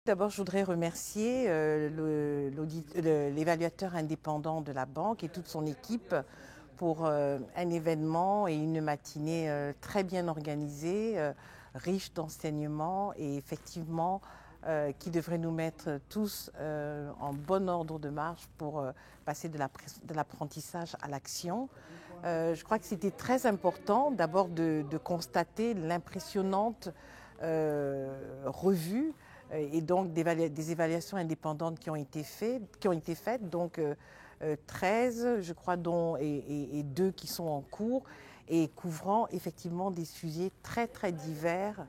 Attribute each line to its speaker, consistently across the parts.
Speaker 1: D'abord, je voudrais remercier l'évaluateur indépendant de la banque et toute son équipe pour un événement et une matinée très bien organisée, riche d'enseignements et effectivement qui devrait nous mettre tous en bon ordre de marche pour passer de l'apprentissage à l'action. Je crois que c'était très important d'abord de constater l'impressionnante revue et donc des évaluations indépendantes qui ont été faites, donc 13 je crois et 2 qui sont en cours et couvrant effectivement des sujets très très divers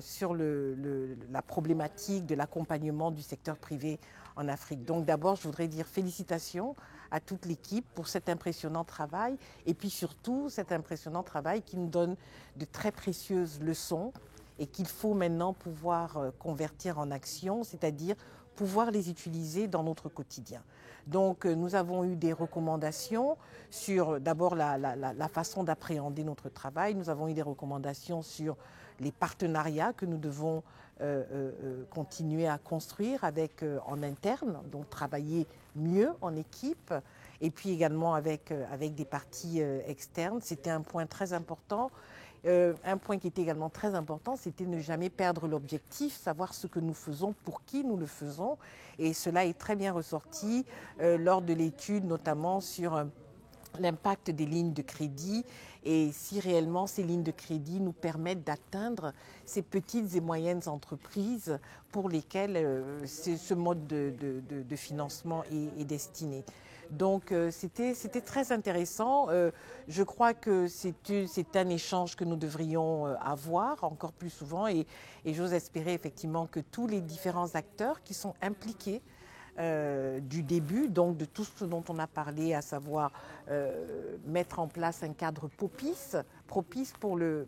Speaker 1: sur la problématique de l'accompagnement du secteur privé en Afrique. Donc d'abord je voudrais dire félicitations à toute l'équipe pour cet impressionnant travail et puis surtout cet impressionnant travail qui nous donne de très précieuses leçons et qu'il faut maintenant pouvoir convertir en action, c'est-à-dire pouvoir les utiliser dans notre quotidien. Donc nous avons eu des recommandations sur d'abord la façon d'appréhender notre travail, nous avons eu des recommandations sur les partenariats que nous devons continuer à construire en interne, donc travailler mieux en équipe, et puis également avec des parties externes. C'était un point très important. Un point qui était également très important, c'était ne jamais perdre l'objectif, savoir ce que nous faisons, pour qui nous le faisons. Et cela est très bien ressorti lors de l'étude, notamment sur l'impact des lignes de crédit et si réellement ces lignes de crédit nous permettent d'atteindre ces petites et moyennes entreprises pour lesquelles ce mode de financement est destiné. Donc c'était très intéressant. Je crois que c'est un échange que nous devrions avoir encore plus souvent et j'ose espérer effectivement que tous les différents acteurs qui sont impliqués du début, donc de tout ce dont on a parlé, à savoir mettre en place un cadre propice pour le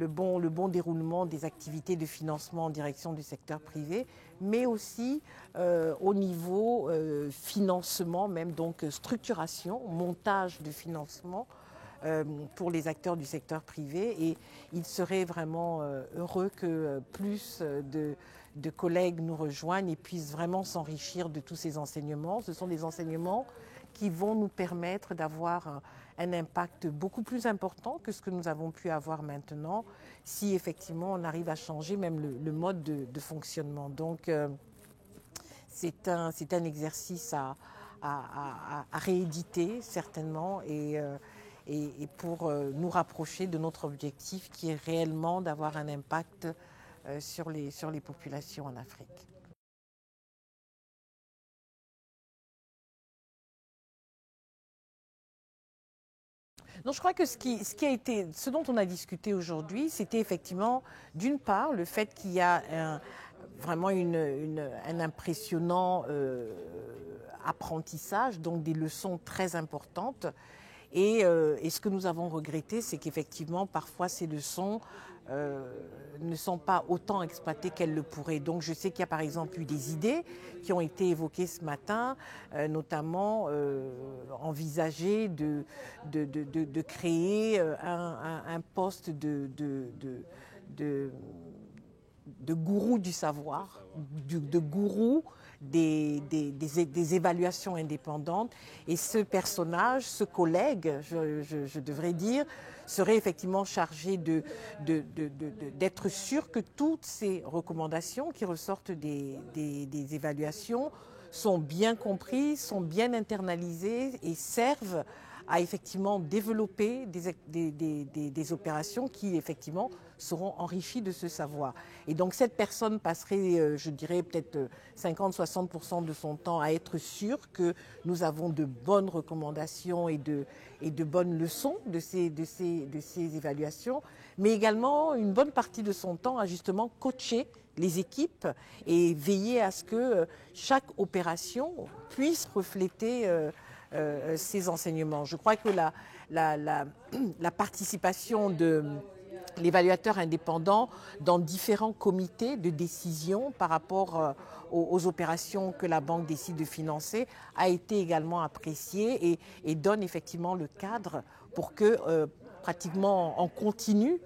Speaker 1: bon déroulement des activités de financement en direction du secteur privé, mais aussi au niveau financement, même donc structuration, montage de financement pour les acteurs du secteur privé et il serait vraiment heureux que plus de collègues nous rejoignent et puissent vraiment s'enrichir de tous ces enseignements. Ce sont des enseignements qui vont nous permettre d'avoir un impact beaucoup plus important que ce que nous avons pu avoir maintenant si effectivement on arrive à changer même le mode de fonctionnement. Donc c'est un exercice à rééditer certainement et pour nous rapprocher de notre objectif qui est réellement d'avoir un impact sur les populations en Afrique. Donc je crois que ce dont on a discuté aujourd'hui, c'était effectivement d'une part le fait qu'il y a vraiment un impressionnant apprentissage, donc des leçons très importantes. Et ce que nous avons regretté, c'est qu'effectivement, parfois, ces leçons ne sont pas autant exploitées qu'elles le pourraient. Donc, je sais qu'il y a par exemple eu des idées qui ont été évoquées ce matin, notamment envisager de créer un poste de gourou du savoir, de gourou des évaluations indépendantes. Et ce personnage, ce collègue, je devrais dire, serait effectivement chargé d'être sûr que toutes ces recommandations qui ressortent des évaluations sont bien comprises, sont bien internalisées et servent à effectivement développer des opérations qui effectivement seront enrichies de ce savoir. Et donc cette personne passerait, je dirais peut-être 50-60% de son temps à être sûre que nous avons de bonnes recommandations et de bonnes leçons de ces évaluations, mais également une bonne partie de son temps à justement coacher les équipes et veiller à ce que chaque opération puisse refléter ces enseignements. Je crois que la participation de l'évaluateur indépendant dans différents comités de décision par rapport aux opérations que la banque décide de financer a été également appréciée et donne effectivement le cadre pour que pratiquement en continu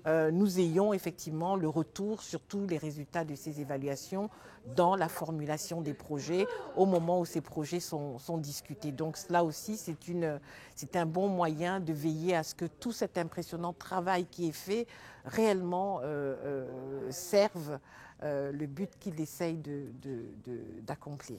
Speaker 1: nous ayons effectivement le retour sur tous les résultats de ces évaluations dans la formulation des projets au moment où ces projets sont discutés. Donc là aussi, c'est un bon moyen de veiller à ce que tout cet impressionnant travail qui est fait réellement serve le but qu'il essaye d'accomplir.